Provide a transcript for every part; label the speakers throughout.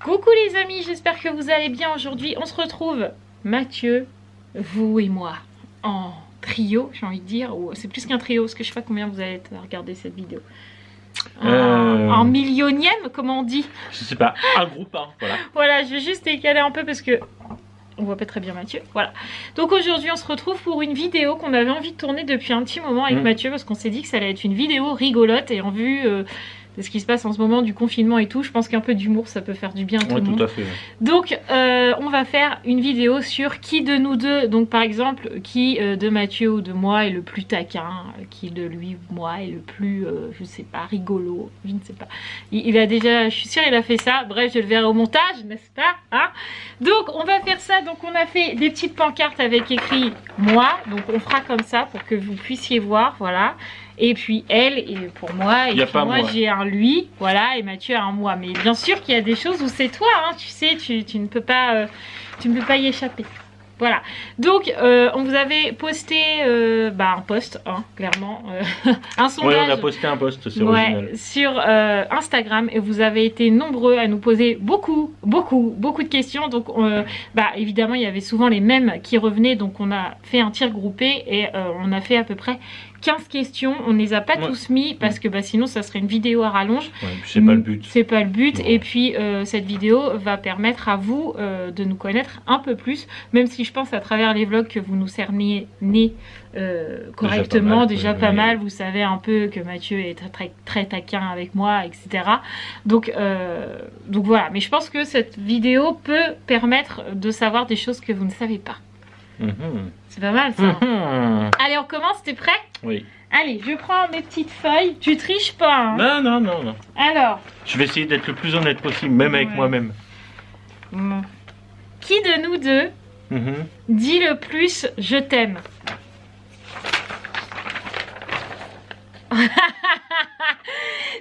Speaker 1: Coucou les amis, j'espère que vous allez bien. Aujourd'hui on se retrouve, Mathieu, vous et moi, en trio, j'ai envie de dire, ou c'est plus qu'un trio, parce que je sais pas combien vous allez regarder cette vidéo. En millionième, comment on dit?
Speaker 2: Je sais pas, un groupe, hein, voilà.
Speaker 1: Voilà, je vais juste décaler un peu parce que on voit pas très bien Mathieu, voilà. Donc aujourd'hui on se retrouve pour une vidéo qu'on avait envie de tourner depuis un petit moment avec Mathieu, parce qu'on s'est dit que ça allait être une vidéo rigolote, et en vue de ce qui se passe en ce moment, du confinement et tout, je pense qu'un peu d'humour ça peut faire du bien à tout le monde.
Speaker 2: Tout à fait. Ouais.
Speaker 1: Donc on va faire une vidéo sur qui de nous deux, donc par exemple qui de Mathieu ou de moi est le plus taquin, qui de lui ou moi est le plus, je sais pas, rigolo, je ne sais pas. Il a déjà, je suis sûre il a fait ça, bref je le verrai au montage, n'est-ce pas, hein? Donc on va faire ça, donc on a fait des petites pancartes avec écrit moi, donc on fera comme ça pour que vous puissiez voir, voilà. Et puis elle, et pour moi, et puis moi j'ai un lui, voilà, et Mathieu a un moi. Mais bien sûr qu'il y a des choses où c'est toi, hein, tu sais, tu ne peux pas y échapper. Voilà, donc on vous avait posté un post, hein, clairement, un sondage.
Speaker 2: Oui, on a posté un post, c'est original.
Speaker 1: Sur Instagram, et vous avez été nombreux à nous poser beaucoup de questions. Donc évidemment il y avait souvent les mêmes qui revenaient, donc on a fait un tir groupé et on a fait à peu près 15 questions, on ne les a pas tous mis parce que sinon ça serait une vidéo à rallonge. Ouais,
Speaker 2: c'est pas le but.
Speaker 1: C'est pas le but. Et puis cette vidéo va permettre à vous de nous connaître un peu plus, même si je pense à travers les vlogs que vous nous cernez correctement, déjà pas mal. Vous savez un peu que Mathieu est très taquin avec moi, etc. Donc voilà, mais je pense que cette vidéo peut permettre de savoir des choses que vous ne savez pas. C'est pas mal ça. Allez, on commence, t'es prêt?
Speaker 2: Oui.
Speaker 1: Allez, je prends mes petites feuilles. Tu triches pas, hein?
Speaker 2: Non.
Speaker 1: Alors.
Speaker 2: Je vais essayer d'être le plus honnête possible, même avec moi-même.
Speaker 1: Qui de nous deux dit le plus je t'aime?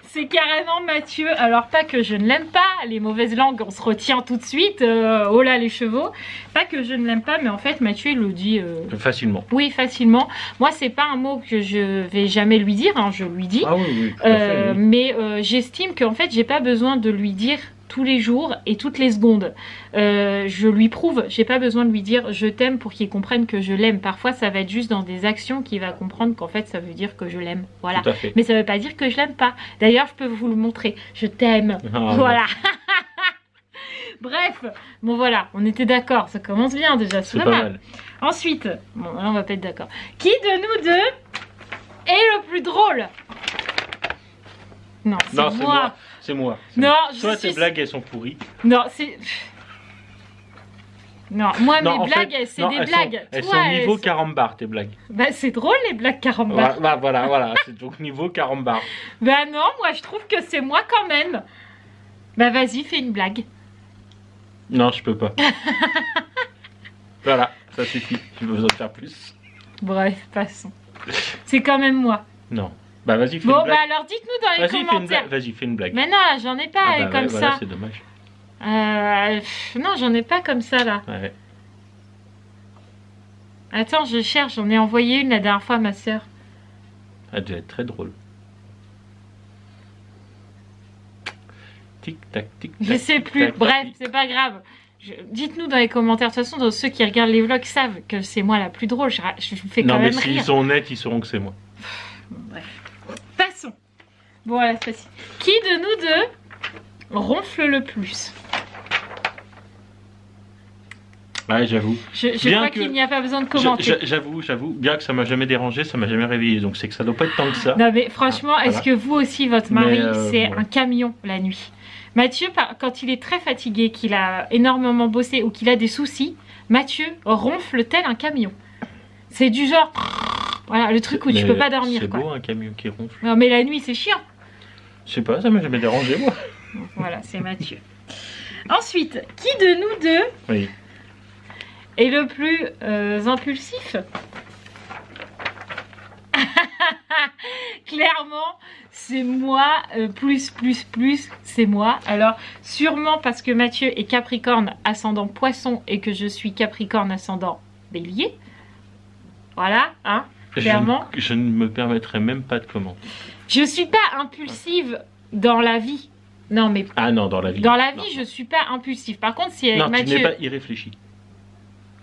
Speaker 1: C'est carrément Mathieu. Alors pas que je ne l'aime pas, les mauvaises langues on se retient tout de suite, oh là les chevaux. Pas que je ne l'aime pas, mais en fait Mathieu il le dit
Speaker 2: facilement.
Speaker 1: Oui, facilement. Moi c'est pas un mot que je vais jamais lui dire, hein, je lui dis.
Speaker 2: Ah oui, tout à fait, oui.
Speaker 1: Mais j'estime qu'en fait j'ai pas besoin de lui dire tous les jours et toutes les secondes. Je lui prouve, j'ai pas besoin de lui dire je t'aime pour qu'il comprenne que je l'aime. Parfois ça va être juste dans des actions qu'il va comprendre qu'en fait ça veut dire que je l'aime. Voilà. Mais ça veut pas dire que je l'aime pas. D'ailleurs je peux vous le montrer. Je t'aime. Voilà. Bref, bon voilà, on était d'accord, ça commence bien déjà, c'est pas mal. Ensuite, bon là on va pas être d'accord. Qui de nous deux est le plus drôle? Non, c'est moi.
Speaker 2: C'est moi.
Speaker 1: Non,
Speaker 2: toi tes blagues elles sont pourries.
Speaker 1: Non, c'est... Non, moi mes blagues c'est des blagues.
Speaker 2: Elles sont niveau carambar tes blagues.
Speaker 1: Bah c'est drôle les blagues carambar.
Speaker 2: Voilà, c'est donc niveau carambar.
Speaker 1: Bah non, moi je trouve que c'est moi quand même. Bah vas-y, fais une blague.
Speaker 2: Non, je peux pas. Voilà, ça suffit, j'ai besoin de faire plus. Bref,
Speaker 1: passons. C'est quand même moi.
Speaker 2: Non. Bah vas-y, fais une blague.
Speaker 1: Bon bah alors dites-nous dans les commentaires.
Speaker 2: Vas-y, fais une blague.
Speaker 1: Mais non, j'en ai pas comme ça.
Speaker 2: C'est dommage.
Speaker 1: Non, j'en ai pas comme ça là.
Speaker 2: Ouais.
Speaker 1: Attends, je cherche, j'en ai envoyé une la dernière fois à ma soeur.
Speaker 2: Elle devait être très drôle. Tic tac, tic tac.
Speaker 1: Je sais plus, bref, c'est pas grave. Dites-nous dans les commentaires, de toute façon, ceux qui regardent les vlogs savent que c'est moi la plus drôle. Je vous fais quand même rire. Non mais
Speaker 2: s'ils sont honnêtes, ils sauront que c'est moi.
Speaker 1: Bref. Passons. Bon, voilà, c'est facile. Qui de nous deux ronfle le plus?
Speaker 2: Ouais, j'avoue.
Speaker 1: Je crois qu'il n'y a pas besoin de commenter.
Speaker 2: J'avoue, bien que ça m'a jamais dérangé, ça m'a jamais réveillé, donc c'est que ça doit pas être tant que ça.
Speaker 1: Non mais franchement, est-ce que vous aussi, votre mari, c'est un camion la nuit? Mathieu, quand il est très fatigué, qu'il a énormément bossé ou qu'il a des soucis, Mathieu ronfle tel un camion. C'est du genre... Voilà, le truc où tu peux pas dormir.
Speaker 2: C'est beau un camion qui ronfle.
Speaker 1: Non mais la nuit c'est chiant.
Speaker 2: Je sais pas, ça m'a jamais dérangé moi.
Speaker 1: Voilà, c'est Mathieu. Ensuite, qui de nous deux est le plus impulsif? Clairement, c'est moi, plus, c'est moi. Alors, sûrement parce que Mathieu est Capricorne ascendant Poisson et que je suis Capricorne ascendant Bélier. Voilà, hein, clairement.
Speaker 2: Je ne me permettrai même pas de commenter.
Speaker 1: Je suis pas impulsive dans la vie. Non, mais
Speaker 2: Ah non, dans la vie.
Speaker 1: dans la
Speaker 2: Non.
Speaker 1: vie, je suis pas impulsive. Par contre, si avec
Speaker 2: Non, tu
Speaker 1: Mathieu...
Speaker 2: n'es pas irréfléchi.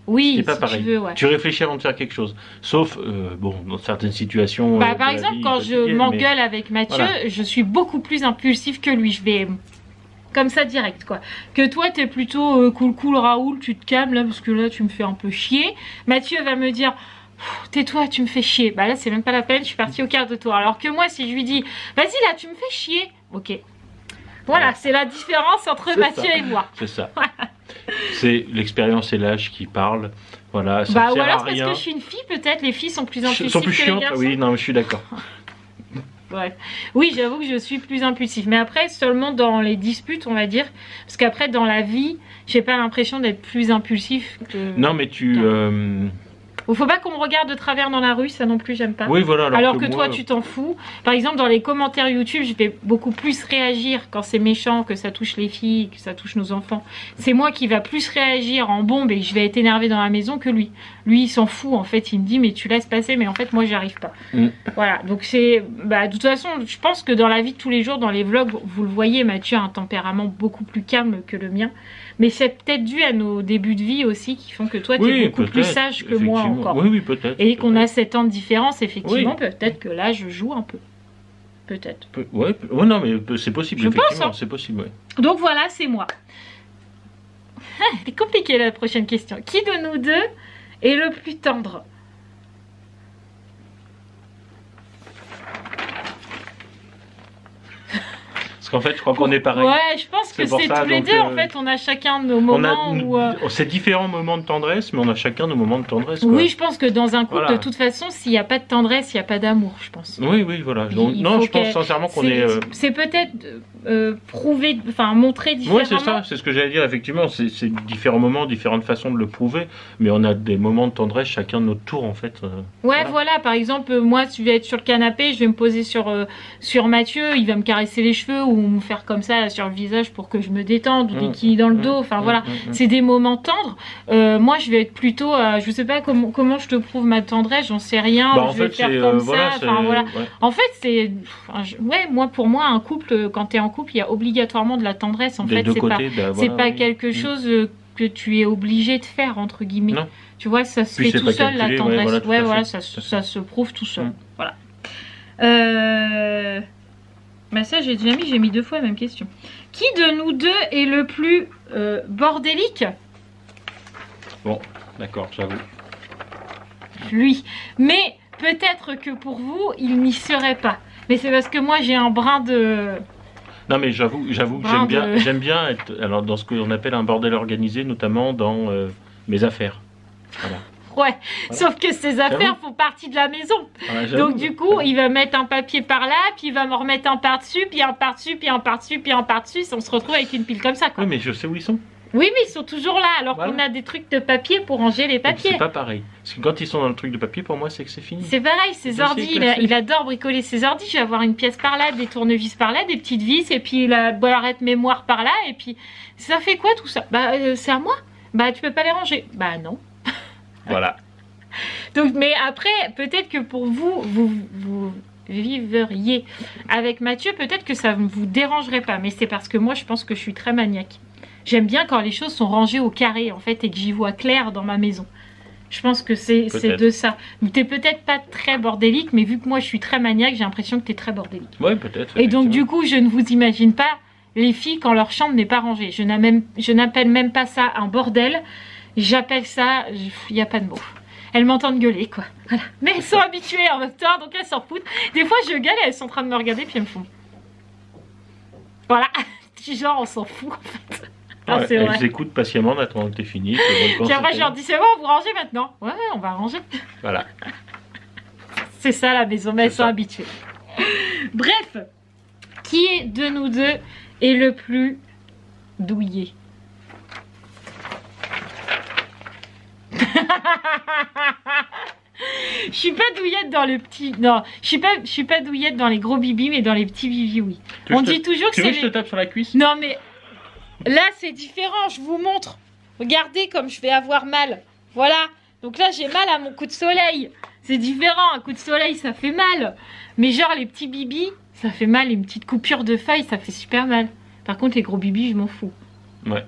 Speaker 1: Oui,
Speaker 2: C'est pas
Speaker 1: si
Speaker 2: pareil.
Speaker 1: tu veux, ouais.
Speaker 2: Tu réfléchis avant de faire quelque chose. Sauf, bon, dans certaines situations.
Speaker 1: Bah,
Speaker 2: de
Speaker 1: par
Speaker 2: la
Speaker 1: exemple,
Speaker 2: vie
Speaker 1: quand je
Speaker 2: quotidienne,
Speaker 1: m'engueule avec Mathieu,
Speaker 2: Voilà.
Speaker 1: je suis beaucoup plus impulsive que lui. Je vais comme ça direct, quoi. Que toi, t'es plutôt cool, Raoul, tu te calmes là, parce que là, tu me fais un peu chier. Mathieu va me dire... Tais-toi, tu me fais chier. Bah là, c'est même pas la peine, je suis partie au quart de tour. Alors que moi, si je lui dis, vas-y là, tu me fais chier. Ok. Voilà, c'est la différence entre
Speaker 2: C'est
Speaker 1: Mathieu
Speaker 2: ça.
Speaker 1: et moi.
Speaker 2: C'est ça. C'est l'expérience et l'âge qui parlent. Voilà, ça
Speaker 1: Bah,
Speaker 2: ne
Speaker 1: ou
Speaker 2: sert
Speaker 1: alors
Speaker 2: à
Speaker 1: c'est parce
Speaker 2: rien.
Speaker 1: que je suis une fille, peut-être. Les filles sont plus
Speaker 2: Ils
Speaker 1: impulsives
Speaker 2: sont plus
Speaker 1: que les
Speaker 2: chiantes.
Speaker 1: garçons.
Speaker 2: Oui, non, je suis d'accord.
Speaker 1: Bref. Oui, j'avoue que je suis plus impulsive. Mais après, seulement dans les disputes, on va dire. Parce qu'après, dans la vie, j'ai pas l'impression d'être plus impulsif que...
Speaker 2: Non, mais tu.
Speaker 1: Faut pas qu'on me regarde de travers dans la rue, ça non plus, j'aime pas.
Speaker 2: Oui, voilà.
Speaker 1: Alors que
Speaker 2: moi,
Speaker 1: toi, tu t'en fous. Par exemple, dans les commentaires YouTube, je vais beaucoup plus réagir quand c'est méchant, que ça touche les filles, que ça touche nos enfants. C'est moi qui va plus réagir en bombe et je vais être énervée dans la maison que lui. Lui, il s'en fout, en fait. Il me dit, mais tu laisses passer, mais en fait, moi, j'y arrive pas. Voilà, donc c'est... Bah, de toute façon, je pense que dans la vie de tous les jours, dans les vlogs, vous le voyez, Mathieu a un tempérament beaucoup plus calme que le mien. Mais c'est peut-être dû à nos débuts de vie aussi, qui font que toi, tu es beaucoup plus sage que moi encore.
Speaker 2: Oui, peut-être.
Speaker 1: Et qu'on a 7 ans de différence, effectivement,
Speaker 2: Oui.
Speaker 1: peut-être que là, je joue un peu. Peut-être.
Speaker 2: Ouais, non, mais c'est possible,
Speaker 1: Je pense,
Speaker 2: effectivement,
Speaker 1: hein.
Speaker 2: c'est possible, ouais.
Speaker 1: Donc voilà, c'est moi. C'est compliqué la prochaine question. Qui de nous deux est le plus tendre?
Speaker 2: Parce qu'en fait, je crois qu'on est pareil.
Speaker 1: Ouais, je pense que
Speaker 2: C'est pour
Speaker 1: c'est
Speaker 2: ça,
Speaker 1: tous les
Speaker 2: donc,
Speaker 1: deux. En fait, on a chacun nos moments où...
Speaker 2: C'est différents moments de tendresse, mais on a chacun nos moments de tendresse. Quoi.
Speaker 1: Oui, je pense que dans un couple,
Speaker 2: Voilà.
Speaker 1: de toute façon, s'il n'y a pas de tendresse, il n'y a pas d'amour, je pense.
Speaker 2: Oui, voilà. Donc,
Speaker 1: Il
Speaker 2: non,
Speaker 1: faut
Speaker 2: je pense
Speaker 1: que-
Speaker 2: sincèrement qu'on est.
Speaker 1: C'est peut-être prouver, enfin montrer différemment.
Speaker 2: Oui, c'est ça, c'est ce que j'allais dire, effectivement. C'est différents moments, différentes façons de le prouver, mais on a des moments de tendresse chacun de notre tour, en fait.
Speaker 1: Ouais, voilà. Par exemple, moi, je vais être sur le canapé, je vais me poser sur Mathieu, il va me caresser les cheveux ou me faire comme ça là, sur le visage pour que je me détende, ou des quilles dans le dos. Enfin voilà, c'est des moments tendres. Moi, je vais être plutôt, je sais pas comment je te prouve ma tendresse, j'en sais rien.
Speaker 2: Bah, en
Speaker 1: je vais
Speaker 2: fait,
Speaker 1: faire
Speaker 2: c'est
Speaker 1: comme
Speaker 2: voilà,
Speaker 1: ça. Enfin voilà.
Speaker 2: ouais.
Speaker 1: En fait, c'est, ouais, moi pour moi, un couple, quand t'es en couple, il y a obligatoirement de la tendresse. En
Speaker 2: Des
Speaker 1: fait,
Speaker 2: deux
Speaker 1: c'est pas,
Speaker 2: côtés, bah,
Speaker 1: c'est
Speaker 2: voilà,
Speaker 1: pas
Speaker 2: oui.
Speaker 1: quelque chose que tu es obligé de faire entre guillemets.
Speaker 2: Non.
Speaker 1: Tu vois, ça se
Speaker 2: Puis
Speaker 1: fait
Speaker 2: c'est
Speaker 1: tout
Speaker 2: pas
Speaker 1: seul la
Speaker 2: calculé, ouais,
Speaker 1: tendresse.
Speaker 2: voilà, tout
Speaker 1: Ouais,
Speaker 2: à
Speaker 1: voilà,
Speaker 2: fait.
Speaker 1: ça se prouve tout seul.
Speaker 2: Mm.
Speaker 1: Voilà. Bah ça j'ai déjà mis, j'ai mis 2 fois la même question. Qui de nous deux est le plus bordélique?
Speaker 2: Bon, d'accord, j'avoue.
Speaker 1: Lui. Mais peut-être que pour vous, il n'y serait pas. Mais c'est parce que moi j'ai un brin de...
Speaker 2: Non, mais j'avoue que
Speaker 1: Brin
Speaker 2: j'aime bien être alors, dans ce qu'on appelle un bordel organisé, notamment dans mes affaires. Voilà.
Speaker 1: Ouais, sauf que ces affaires font partie de la maison.
Speaker 2: Voilà, j'avoue.
Speaker 1: Donc du coup, il va mettre un papier par là, puis il va m'en remettre un par-dessus, puis un par-dessus, puis un par-dessus, puis un par-dessus. On se retrouve avec une pile comme ça, quoi.
Speaker 2: Oui, mais je sais où ils sont.
Speaker 1: Oui, mais ils sont toujours là, alors
Speaker 2: Voilà.
Speaker 1: qu'on a des trucs de papier pour ranger les
Speaker 2: Donc,
Speaker 1: papiers.
Speaker 2: c'est pas pareil. Parce que quand ils sont dans le truc de papier, pour moi, c'est que c'est fini.
Speaker 1: C'est pareil, ses
Speaker 2: C'est
Speaker 1: ordis,
Speaker 2: classé.
Speaker 1: il adore bricoler ses ordis. Je vais avoir une pièce par là, des tournevis par là, des petites vis, et puis la barrette mémoire par là, et puis ça fait quoi tout ça? Bah, c'est à moi. Bah, tu peux pas les ranger. Bah, non.
Speaker 2: Voilà.
Speaker 1: Donc, mais après, peut-être que pour vous, vous vivriez avec Mathieu, peut-être que ça ne vous dérangerait pas, mais c'est parce que moi, je pense que je suis très maniaque. J'aime bien quand les choses sont rangées au carré, en fait, et que j'y vois clair dans ma maison. Je pense que c'est de ça. T'es peut-être pas très bordélique, mais vu que moi, je suis très maniaque, j'ai l'impression que t'es très bordélique.
Speaker 2: Ouais, peut-être.
Speaker 1: Et donc, du coup, je ne vous imagine pas les filles quand leur chambre n'est pas rangée. Je n'appelle même pas ça un bordel. J'appelle ça... Il n'y a pas de mots. Elles m'entendent gueuler, quoi. Voilà. Mais elles sont habituées en même temps, donc elles s'en foutent. Des fois, je gueule et elles sont en train de me regarder, puis elles me font... Voilà. Genre, on s'en fout, en fait. Ah, c'est vrai.
Speaker 2: Elles écoutent patiemment en attendant que t'aies fini.
Speaker 1: Puis après, je leur dis, c'est bon, vous rangez maintenant. Ouais, on va ranger.
Speaker 2: Voilà.
Speaker 1: C'est ça, la maison, mais elles
Speaker 2: C'est
Speaker 1: sont
Speaker 2: ça.
Speaker 1: habituées. Bref. Qui est de nous deux est le plus douillé? Je suis pas douillette dans le petit... Non, je suis pas douillette dans les gros bibis, mais dans les petits bibis, oui. On dit toujours que
Speaker 2: Tu veux
Speaker 1: c'est...
Speaker 2: que je te tape sur la cuisse?
Speaker 1: Non, mais là, c'est différent, je vous montre. Regardez comme je vais avoir mal. Voilà. Donc là, j'ai mal à mon coup de soleil. C'est différent, un coup de soleil, ça fait mal. Mais genre, les petits bibis, ça fait mal. Une petite coupure de feuilles, ça fait super mal. Par contre, les gros bibis, je m'en fous.
Speaker 2: Ouais.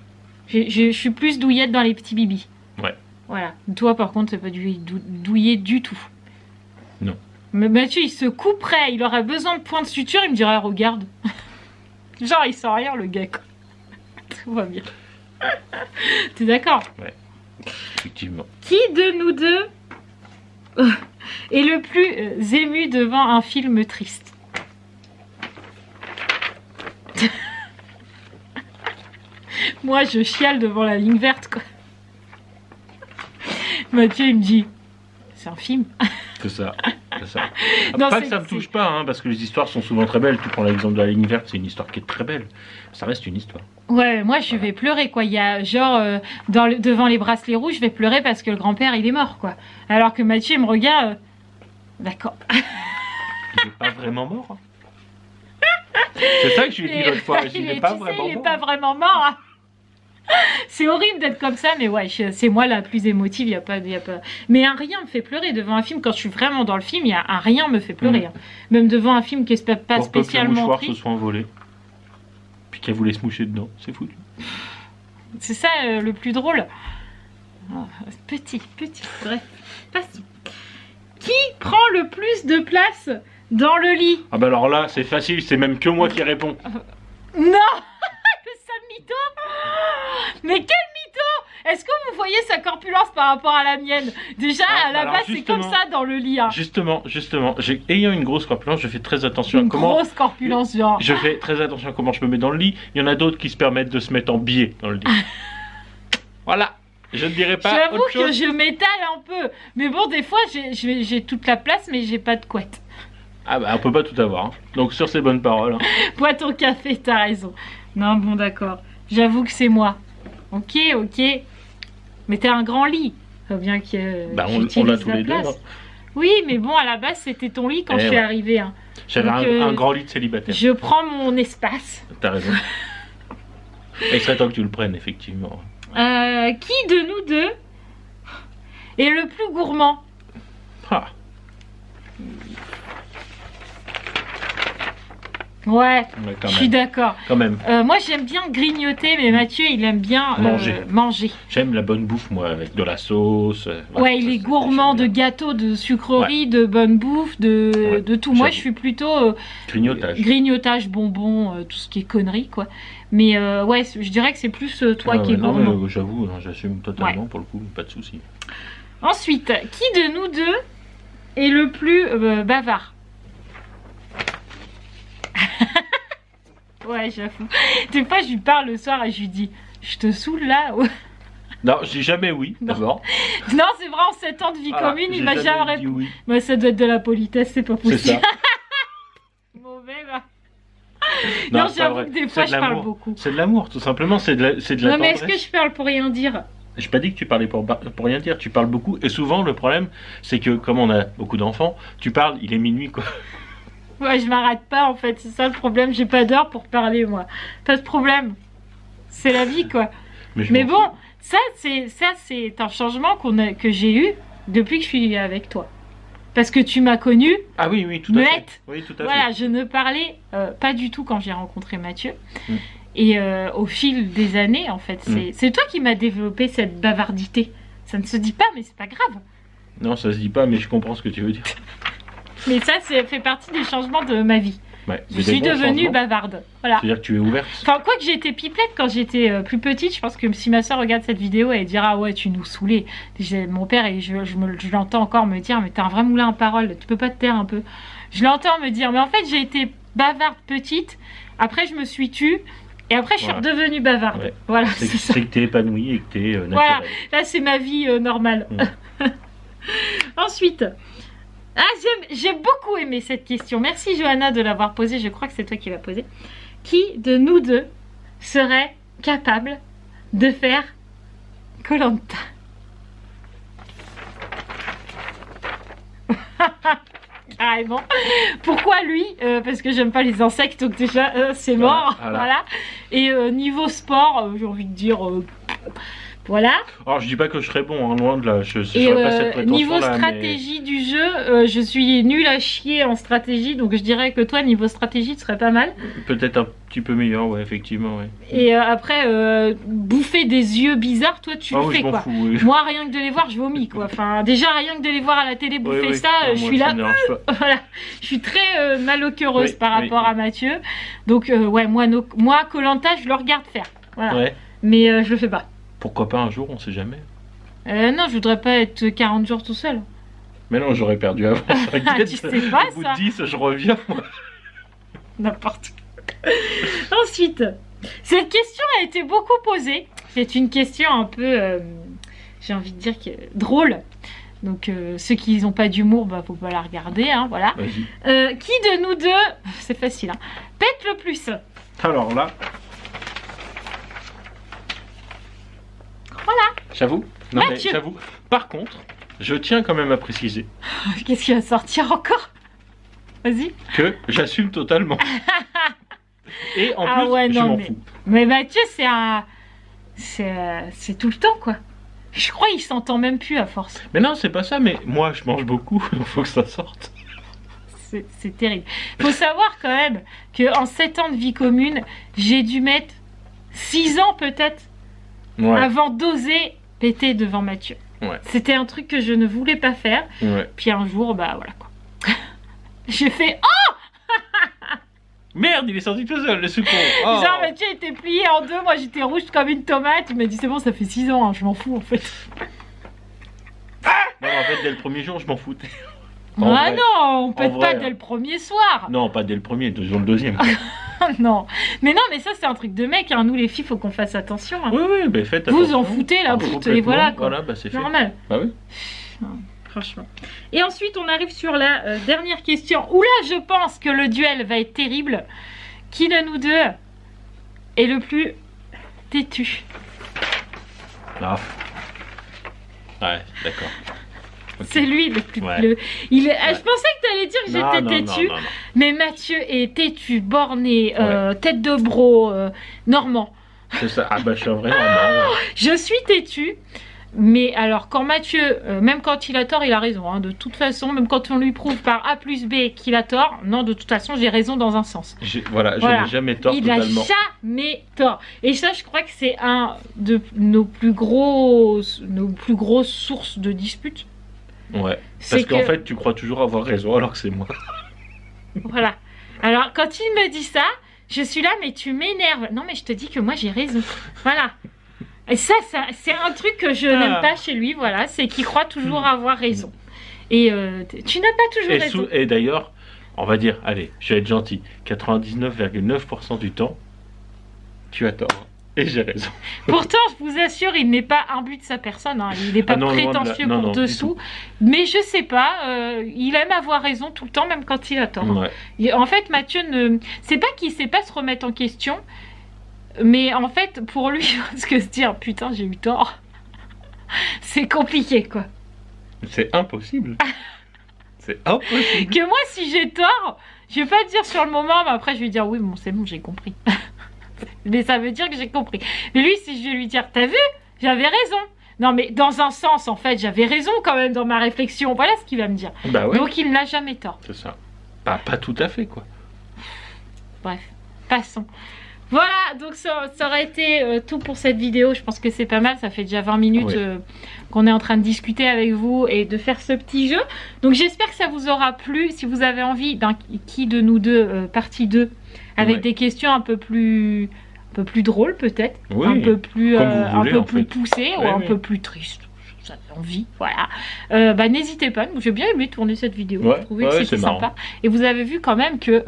Speaker 1: Je suis plus douillette dans les petits bibis.
Speaker 2: Ouais.
Speaker 1: Voilà. Toi, par contre, c'est pas douillet du tout.
Speaker 2: Non.
Speaker 1: Mais Mathieu, il se couperait. Il aurait besoin de points de suture. Il me dirait, regarde. Genre, il sent rien, le gars, quoi. Tout va bien. T'es d'accord?
Speaker 2: Ouais. Effectivement.
Speaker 1: Qui de nous deux est le plus ému devant un film triste? Moi, je chiale devant la ligne verte, quoi. Mathieu, il me dit, c'est un film.
Speaker 2: C'est ça. C'est ça.
Speaker 1: Non,
Speaker 2: Pas que ça me touche pas, hein, parce que les histoires sont souvent très belles. Tu prends l'exemple de la ligne verte, c'est une histoire qui est très belle. Ça reste une histoire.
Speaker 1: Ouais, moi, je vais pleurer, quoi. Il y a, genre, devant les bracelets rouges, je vais pleurer parce que le grand-père, il est mort, quoi. Alors que Mathieu, il me regarde, d'accord.
Speaker 2: Il n'est pas vraiment mort. Hein. C'est ça que je lui ai dit l'autre fois. Il n'est pas vraiment mort.
Speaker 1: Il n'est pas vraiment mort. Hein. C'est horrible d'être comme ça, mais ouais, c'est moi la plus émotive. Y a pas... Mais un rien me fait pleurer devant un film. Quand je suis vraiment dans le film, un rien me fait pleurer. Hein. Même devant un film qui n'est pas spécialement.
Speaker 2: Que le mouchoir se soit envolé. Puis qu'elle voulait se moucher dedans. C'est foutu.
Speaker 1: C'est ça le plus drôle. Oh, petit. Bref, passons. Qui prend le plus de place dans le lit?
Speaker 2: Ah bah alors là, c'est facile. C'est même que moi qui réponds.
Speaker 1: Non. Le sale mytho. Mais quel mytho! Est-ce que vous voyez sa corpulence par rapport à la mienne? Déjà, à la base, c'est comme ça dans le lit. Hein.
Speaker 2: Justement, ayant une grosse corpulence, je fais très attention à comment...
Speaker 1: Grosse corpulence, genre.
Speaker 2: Je fais très attention à comment je me mets dans le lit. Il y en a d'autres qui se permettent de se mettre en biais dans le lit. Voilà. Je ne dirais pas
Speaker 1: J'avoue
Speaker 2: autre chose.
Speaker 1: que je m'étale un peu. Mais bon, des fois, j'ai toute la place, mais j'ai pas de couette.
Speaker 2: Ah bah, on peut pas tout avoir. Hein. Donc, sur ces bonnes paroles... Hein.
Speaker 1: Bois ton café, t'as raison. Non, bon, d'accord. J'avoue que c'est moi. Ok. Mais t'as un grand lit. Faut bien que
Speaker 2: bah, on l'a tous les deux. Hein.
Speaker 1: Oui, mais bon, à la base, c'était ton lit quand je suis arrivée. Hein.
Speaker 2: J'avais un grand lit de célibataire.
Speaker 1: Je prends mon espace.
Speaker 2: T'as raison. Il serait temps que tu le prennes, effectivement.
Speaker 1: Qui de nous deux est le plus gourmand?
Speaker 2: Ah.
Speaker 1: Ouais, je suis d'accord.
Speaker 2: Quand même.
Speaker 1: Moi, j'aime bien grignoter, mais Mathieu, il aime bien manger.
Speaker 2: J'aime la bonne bouffe, moi, avec de la sauce.
Speaker 1: Ouais, il est gourmand de gâteaux, de sucreries, de bonne bouffe, de tout. Moi, je suis plutôt grignotage, bonbons, tout ce qui est conneries, quoi. Mais ouais, je dirais que c'est plus toi qui es gourmand.
Speaker 2: J'avoue, hein, j'assume totalement pour le coup, pas de souci.
Speaker 1: Ensuite, qui de nous deux est le plus bavard? Ouais, j'avoue. Des fois, je lui parle le soir et je lui dis, je te saoule là?
Speaker 2: Non, je dis jamais oui, d'abord.
Speaker 1: Non, c'est vrai, en 7 ans de vie commune, il m'a jamais répondu. Oui. Bah, ça doit être de la politesse, c'est pas possible.
Speaker 2: C'est ça.
Speaker 1: Mauvais, là. Non, j'avoue que des fois, je parle beaucoup.
Speaker 2: C'est de l'amour, tout simplement, c'est de la tendresse.
Speaker 1: Non, mais est-ce que je parle pour rien dire?
Speaker 2: J'ai pas dit que tu parlais pour rien dire, tu parles beaucoup. Et souvent, le problème, c'est que comme on a beaucoup d'enfants, tu parles, il est minuit, quoi.
Speaker 1: Ouais, je m'arrête pas en fait, c'est ça le problème, j'ai pas d'heure pour parler moi. Pas de problème. C'est la vie quoi. Mais bon, ça c'est un changement que j'ai eu depuis que je suis avec toi. Parce que tu m'as connue.
Speaker 2: Ah oui, tout à fait. Oui, tout à fait.
Speaker 1: Voilà, je ne parlais pas du tout quand j'ai rencontré Mathieu. Et au fil des années, en fait, c'est toi qui m'as développé cette bavardité. Ça ne se dit pas, mais c'est pas grave.
Speaker 2: Non, ça se dit pas, mais je comprends ce que tu veux dire.
Speaker 1: Mais ça fait partie des changements de ma vie.
Speaker 2: Ouais,
Speaker 1: je suis devenue bavarde. Voilà.
Speaker 2: C'est-à-dire que tu es ouverte.
Speaker 1: Enfin, quoi que j'ai été pipelette quand j'étais plus petite, je pense que si ma soeur regarde cette vidéo, elle dira ouais, tu nous saoulais. Mon père, et je l'entends encore me dire, mais t'es un vrai moulin à parole, tu peux pas te taire un peu. Je l'entends me dire, mais en fait, j'ai été bavarde petite, après je me suis tue, et après je suis redevenue bavarde. Ouais. Voilà.
Speaker 2: C'est que t'es épanouie et que t'es naturelle.
Speaker 1: Voilà, là c'est ma vie normale. Ensuite. Ah, j'ai beaucoup aimé cette question. Merci Johanna de l'avoir posée. Je crois que c'est toi qui l'as posée. Qui de nous deux serait capable de faire Koh-Lanta? Carrément. Pourquoi lui? Parce que j'aime pas les insectes, donc déjà c'est mort. Voilà. Et niveau sport, j'ai envie de dire... Voilà.
Speaker 2: Alors je dis pas que je serais bon, hein, loin de là, je
Speaker 1: Et
Speaker 2: n'aurais pas cette prétention
Speaker 1: niveau
Speaker 2: là,
Speaker 1: stratégie du jeu, je suis nulle à chier en stratégie, donc je dirais que toi, niveau stratégie, tu serais pas mal.
Speaker 2: peut-être un petit peu meilleur, ouais, effectivement, ouais.
Speaker 1: Et après, bouffer des yeux bizarres, toi, tu
Speaker 2: Ah
Speaker 1: le
Speaker 2: oui,
Speaker 1: fais,
Speaker 2: je m'en
Speaker 1: quoi.
Speaker 2: fous, oui.
Speaker 1: Moi, rien que de les voir, je vomis, quoi. Enfin, déjà, rien que de les voir à la télé bouffer
Speaker 2: Oui,
Speaker 1: ça,
Speaker 2: non,
Speaker 1: je
Speaker 2: moi,
Speaker 1: suis
Speaker 2: ça
Speaker 1: là.
Speaker 2: me dérange pas.
Speaker 1: Voilà, je suis très malheureuse
Speaker 2: Oui,
Speaker 1: par rapport
Speaker 2: oui.
Speaker 1: à Mathieu. Donc, ouais, moi, Koh-Lanta, je le regarde faire. Voilà.
Speaker 2: Ouais.
Speaker 1: Mais je le fais pas.
Speaker 2: Pourquoi pas un jour, on sait jamais.
Speaker 1: Non, je voudrais pas être 40 jours tout seul.
Speaker 2: Mais non, j'aurais perdu avant. T'inquiète,
Speaker 1: Tu sais pas,
Speaker 2: au bout
Speaker 1: ça.
Speaker 2: de 10, je reviens.
Speaker 1: N'importe quoi. Ensuite, cette question a été beaucoup posée. C'est une question un peu, j'ai envie de dire, drôle. Donc, ceux qui n'ont pas d'humour, bah, faut pas la regarder, hein, voilà.
Speaker 2: Vas-y.
Speaker 1: Qui de nous deux, c'est facile, hein, pète le plus?
Speaker 2: Alors là.
Speaker 1: Voilà.
Speaker 2: J'avoue. Non, mais
Speaker 1: Mathieu.
Speaker 2: j'avoue. Par contre, je tiens quand même à préciser
Speaker 1: Qu'est-ce qui va sortir encore? Vas-y.
Speaker 2: que j'assume totalement. Et en
Speaker 1: Ah
Speaker 2: plus,
Speaker 1: ouais,
Speaker 2: je
Speaker 1: non,
Speaker 2: m'en
Speaker 1: mais-
Speaker 2: fous.
Speaker 1: Mais Mathieu, c'est tout le temps, quoi. Je crois qu'il s'entend même plus à force.
Speaker 2: Mais non, c'est pas ça, mais moi, je mange beaucoup. Il faut que ça sorte.
Speaker 1: C'est terrible. Faut savoir quand même qu'en 7 ans de vie commune, j'ai dû mettre 6 ans peut-être
Speaker 2: Ouais.
Speaker 1: avant d'oser péter devant Mathieu.
Speaker 2: Ouais.
Speaker 1: C'était un truc que je ne voulais pas faire.
Speaker 2: Ouais.
Speaker 1: Puis un jour, bah voilà quoi. J'ai fait
Speaker 2: Merde, il est sorti tout seul, le secours. Oh.
Speaker 1: genre Mathieu était plié en deux, moi j'étais rouge comme une tomate. Il m'a dit c'est bon, ça fait 6 ans, hein, je m'en fous en fait.
Speaker 2: Non, en fait, dès le premier jour, je m'en foutais. En
Speaker 1: Ah
Speaker 2: vrai.
Speaker 1: non, on pète
Speaker 2: En
Speaker 1: pas
Speaker 2: vrai,
Speaker 1: dès le premier soir.
Speaker 2: Non, pas dès le premier, le deuxième.
Speaker 1: Non. Mais non, mais ça c'est un truc de mec. Hein. Nous les filles, faut qu'on fasse attention. Hein.
Speaker 2: Oui, oui, ben faites
Speaker 1: Vous
Speaker 2: attention.
Speaker 1: en foutez là,
Speaker 2: Ah,
Speaker 1: pff, et
Speaker 2: complètement.
Speaker 1: voilà quoi.
Speaker 2: Voilà, bah c'est fait.
Speaker 1: Normal.
Speaker 2: Bah oui.
Speaker 1: Franchement. Et ensuite, on arrive sur la dernière question. Où là, je pense que le duel va être terrible. Qui de nous deux est le plus têtu?
Speaker 2: Ah. Ouais, d'accord. Ok.
Speaker 1: C'est lui le plus.
Speaker 2: Ouais.
Speaker 1: Je pensais que tu allais dire que
Speaker 2: Non,
Speaker 1: j'étais
Speaker 2: non,
Speaker 1: têtu.
Speaker 2: non, non, non.
Speaker 1: Mais Mathieu est têtu, borné, tête de bro, normand.
Speaker 2: C'est ça. Ah bah je suis un vrai normand. Ouais.
Speaker 1: Je suis têtu. Mais alors, quand Mathieu, même quand il a tort, il a raison. Hein, de toute façon, même quand on lui prouve par A plus B qu'il a tort, non, de toute façon, j'ai raison dans un sens.
Speaker 2: Voilà, je
Speaker 1: Voilà.
Speaker 2: n'ai jamais tort
Speaker 1: Il n'a
Speaker 2: totalement.
Speaker 1: jamais tort. Et ça, je crois que c'est un de nos plus grosses sources de disputes.
Speaker 2: Ouais.
Speaker 1: C'est
Speaker 2: Parce qu'en
Speaker 1: que-
Speaker 2: fait, tu crois toujours avoir raison alors que c'est moi.
Speaker 1: Voilà. Alors, quand il me dit ça, je suis là, mais tu m'énerves. Non, mais je te dis que moi, j'ai raison. Voilà. Et ça c'est un truc que je n'aime pas chez lui, voilà. C'est qu'il croit toujours avoir raison. Et tu n'as pas toujours raison.
Speaker 2: Et d'ailleurs, on va dire, allez, je vais être gentil, 99,9% du temps, tu as tort. Et j'ai raison.
Speaker 1: Pourtant, je vous assure, il n'est pas imbu de sa personne. Hein. Il n'est pas
Speaker 2: Ah non, loin de là.
Speaker 1: prétentieux
Speaker 2: Non,
Speaker 1: pour
Speaker 2: non, du
Speaker 1: dessous. Mais je sais pas, il aime avoir raison tout le temps, même quand il a tort.
Speaker 2: Ouais.
Speaker 1: En fait, Mathieu c'est pas qu'il sait pas se remettre en question, mais en fait, pour lui, parce que se dire putain, j'ai eu tort, c'est compliqué quoi.
Speaker 2: C'est impossible. C'est impossible.
Speaker 1: Que moi, si j'ai tort, je vais pas dire sur le moment, mais après, je vais dire oui, bon, c'est bon, j'ai compris. Mais ça veut dire que j'ai compris. Mais lui, si je vais lui dire, t'as vu, j'avais raison. Non, mais dans un sens, en fait, j'avais raison quand même dans ma réflexion. Voilà ce qu'il va me dire.
Speaker 2: Bah ouais,
Speaker 1: Donc, il n'a jamais tort.
Speaker 2: c'est ça. Pas tout à fait, quoi.
Speaker 1: Bref, passons. Voilà, donc ça aurait été tout pour cette vidéo. Je pense que c'est pas mal. Ça fait déjà 20 minutes
Speaker 2: Oui.
Speaker 1: qu'on est en train de discuter avec vous et de faire ce petit jeu. Donc j'espère que ça vous aura plu. Si vous avez envie d'un qui de nous deux, partie 2, avec
Speaker 2: Ouais.
Speaker 1: des questions un peu plus drôles peut-être,
Speaker 2: Oui,
Speaker 1: un peu plus,
Speaker 2: comme vous voulez, en fait.
Speaker 1: poussées ou
Speaker 2: Oui,
Speaker 1: un
Speaker 2: oui.
Speaker 1: peu plus tristes. Vous avez envie, voilà. Bah, n'hésitez pas. J'ai bien aimé tourner cette vidéo.
Speaker 2: Ouais,
Speaker 1: J'ai trouvé
Speaker 2: ouais,
Speaker 1: que c'était
Speaker 2: c'est marrant.
Speaker 1: sympa. Et vous avez vu quand même que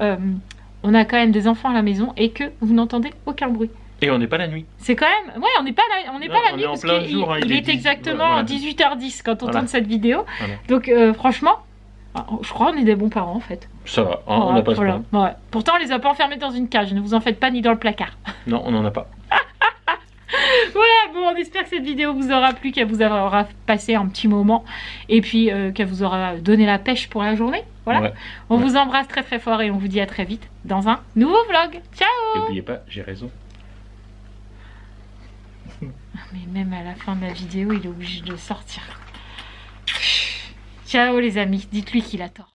Speaker 1: on a quand même des enfants à la maison et que vous n'entendez aucun bruit.
Speaker 2: Et on n'est pas la nuit.
Speaker 1: C'est quand même... Ouais, on n'est pas la,
Speaker 2: Non,
Speaker 1: nuit
Speaker 2: on est en
Speaker 1: parce
Speaker 2: plein
Speaker 1: qu'il
Speaker 2: jour, hein,
Speaker 1: il
Speaker 2: il est
Speaker 1: est
Speaker 2: 10,
Speaker 1: exactement
Speaker 2: voilà.
Speaker 1: 18h10 quand on
Speaker 2: Voilà.
Speaker 1: tourne cette vidéo.
Speaker 2: Voilà.
Speaker 1: Donc franchement, je crois qu'on est des bons parents en fait.
Speaker 2: Ça va, hein, on n'a pas ce
Speaker 1: Voilà.
Speaker 2: problème.
Speaker 1: Ouais. Pourtant, on les a pas enfermés dans une cage. Ne vous en faites pas ni dans le placard.
Speaker 2: Non, on n'en a pas.
Speaker 1: Voilà, bon, on espère que cette vidéo vous aura plu, qu'elle vous aura passé un petit moment et puis qu'elle vous aura donné la pêche pour la journée. Voilà.
Speaker 2: Ouais.
Speaker 1: On
Speaker 2: Ouais.
Speaker 1: vous embrasse très très fort et on vous dit à très vite dans un nouveau vlog. Ciao!
Speaker 2: Et n'oubliez pas, j'ai raison.
Speaker 1: Mais même à la fin de la vidéo, il est obligé de sortir. Ciao les amis, dites-lui qu'il a tort.